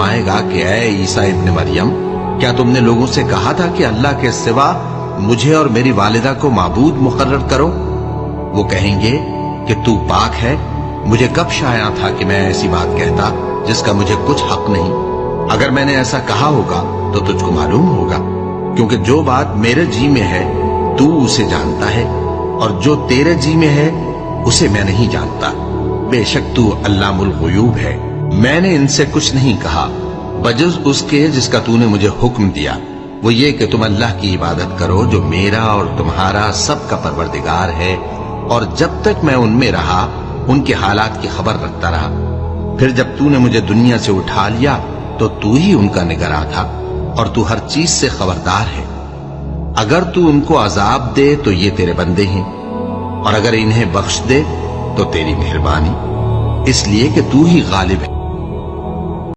फरमाएगा कि ऐ ईसा इब्न मरियम, क्या तुमने लोगों से कहा था कि अल्लाह के सिवा मुझे और मेरी वालिदा को माबूद मुकर्रर करो? वो कहेंगे कि तू पाक है, मुझे कब शाया था कि मैं ऐसी बात कहता जिसका मुझे कुछ हक नहीं। अगर मैंने ऐसा कहा होगा तो तुझको मालूम होगा, क्योंकि जो बात मेरे जी में है तू उसे जानता है, और जो तेरे जी में है उसे मैं नहीं जानता। बेशक तू अल्लामुल गुयूब है। मैंने इनसे कुछ नहीं कहा बजुज़ उसके जिसका तूने मुझे हुक्म दिया, वो ये कि तुम अल्लाह की इबादत करो जो मेरा और तुम्हारा सबका परवरदिगार है। और जब तक मैं उनमें रहा उनके हालात की खबर रखता रहा। फिर जब तूने मुझे दुनिया से उठा लिया तो तू ही उनका निगरां था, और तू हर चीज से खबरदार है। अगर तू उनको अजाब दे तो ये तेरे बंदे हैं, और अगर इन्हें बख्श दे तो तेरी मेहरबानी, इसलिए कि तू ही गालिब है।